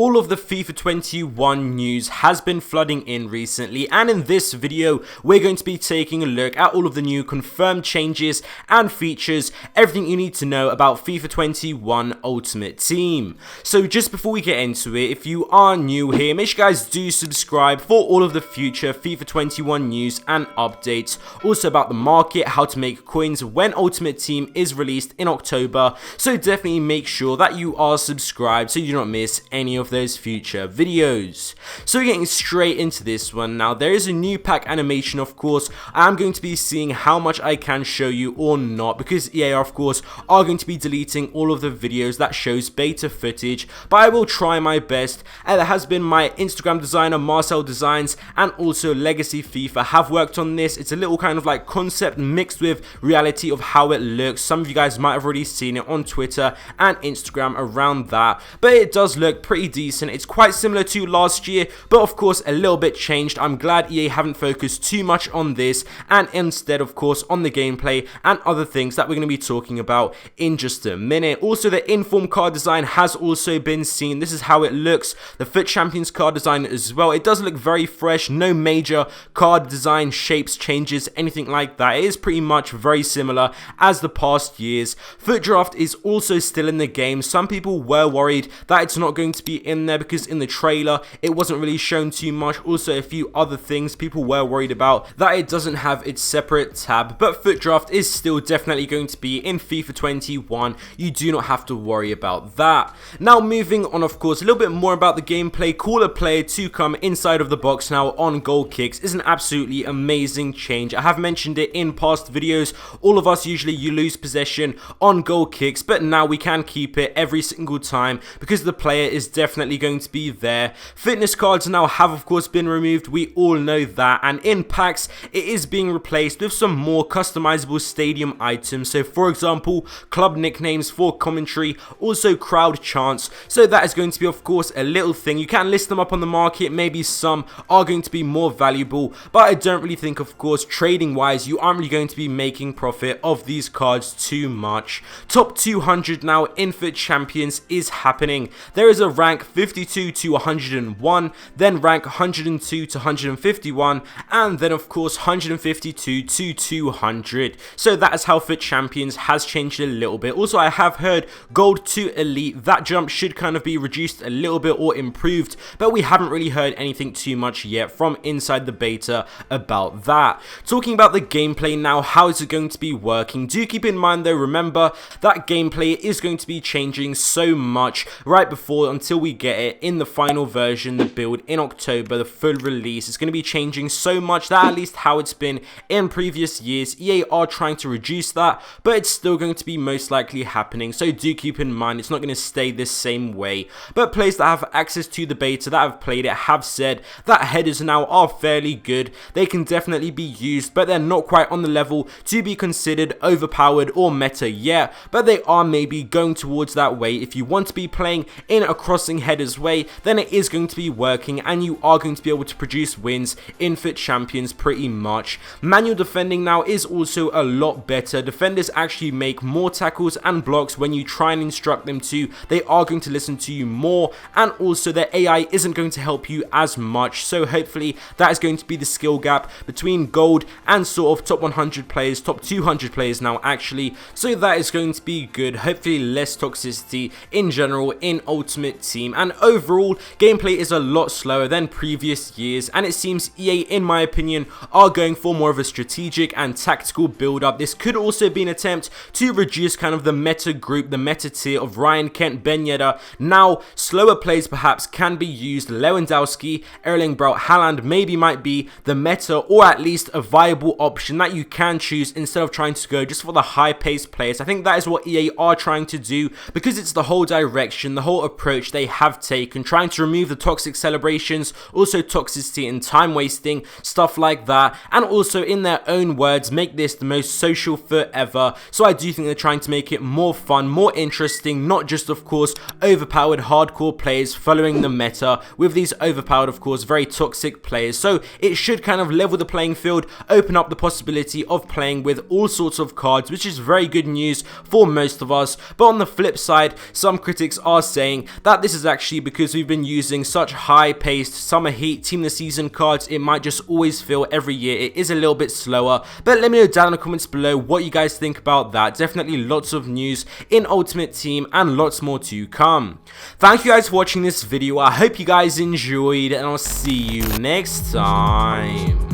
all of the FIFA 21 news has been flooding in recently, and in this video we're going to be taking a look at all of the new confirmed changes and features, everything you need to know about FIFA 21 Ultimate Team. So just before we get into it, if you are new here, make sure you guys do subscribe for all of the future FIFA 21 news and updates, also about the market, how to make coins when Ultimate Team is released in October. So definitely make sure that you are subscribed so you do not miss any of those future videos. So we're getting straight into this one now. There is a new pack animation, of course. I'm going to be seeing how much I can show you or not, because EA of course are going to be deleting all of the videos that shows beta footage, but I will try my best. And there has been my Instagram designer Marcel Designs and also Legacy FIFA have worked on this. It's a little kind of like concept mixed with reality of how it looks. Some of you guys might have already seen it on Twitter and Instagram around that, but it does look pretty decent. It's quite similar to last year, but of course a little bit changed. I'm glad EA haven't focused too much on this and instead of course on the gameplay and other things that we're going to be talking about in just a minute. Also, the inform card design has also been seen. This is how it looks. The FUT Champions card design as well. It does look very fresh. No major card design shapes, changes, anything like that. It is pretty much very similar as the past years. FUT Draft is also still in the game. Some people were worried that it's not going to be in there because in the trailer it wasn't really shown too much. Also a few other things people were worried about, that it doesn't have its separate tab, but FUT Draft is still definitely going to be in FIFA 21. You do not have to worry about that. Now moving on, of course, a little bit more about the gameplay. Call a player to come inside of the box now on goal kicks is an absolutely amazing change. I have mentioned it in past videos. All of us usually you lose possession on goal kicks, but now we can keep it every single time because the player is definitely going to be there. Fitness cards now have of course been removed, we all know that, and in packs it is being replaced with some more customizable stadium items. So for example, club nicknames for commentary, also crowd chants. So that is going to be of course a little thing. You can list them up on the market, maybe some are going to be more valuable, but I don't really think of course trading wise you aren't really going to be making profit of these cards too much. Top 200 now in FUT Champions is happening. There is a rank 52 to 101, then rank 102 to 151, and then of course 152 to 200. So that is how FUT Champions has changed a little bit. Also, I have heard gold to elite, that jump should kind of be reduced a little bit or improved, but we haven't really heard anything too much yet from inside the beta about that. Talking about the gameplay now, how is it going to be working? Do keep in mind though, remember that gameplay is going to be changing so much right before until we get it in the final version, the build in October, the full release. It's going to be changing so much that at least how it's been in previous years, EA are trying to reduce that, but it's still going to be most likely happening. So do keep in mind it's not going to stay this same way. But players that have access to the beta that have played it have said that headers now are fairly good. They can definitely be used, but they're not quite on the level to be considered overpowered or meta yet, but they are maybe going towards that way. If you want to be playing in a crossing headers way, then it is going to be working and you are going to be able to produce wins in FUT Champions pretty much. Manual defending now is also a lot better. Defenders actually make more tackles and blocks when you try and instruct them to. They are going to listen to you more, and also their AI isn't going to help you as much. So hopefully that is going to be the skill gap between gold and sort of top 100 players, top 200 players now actually. So that is going to be good. Hopefully less toxicity in general in Ultimate Team, and overall gameplay is a lot slower than previous years, and it seems EA in my opinion are going for more of a strategic and tactical build up. This could also be an attempt to reduce kind of the meta group, the meta tier of Ryan, Kent, Ben Yedder. Now slower plays perhaps can be used. Lewandowski, Erling Braut Haaland maybe might be the meta, or at least a viable option that you can choose instead of trying to go just for the high paced players. I think that is what EA are trying to do, because it's the whole direction, the whole approach they have taken, trying to remove the toxic celebrations, also toxicity and time wasting, stuff like that, and also in their own words make this the most social FUT ever. So I do think they're trying to make it more fun, more interesting, not just of course overpowered hardcore players following the meta with these overpowered of course very toxic players. So it should kind of level the playing field, open up the possibility of playing with all sorts of cards, which is very good news for most of us. But on the flip side, some critics are saying that this is actually, because we've been using such high-paced Summer Heat Team of the Season cards. It might just always feel every year it is a little bit slower, but let me know down in the comments below what you guys think about that. Definitely lots of news in Ultimate Team and lots more to come. Thank you guys for watching this video. I hope you guys enjoyed, and I'll see you next time.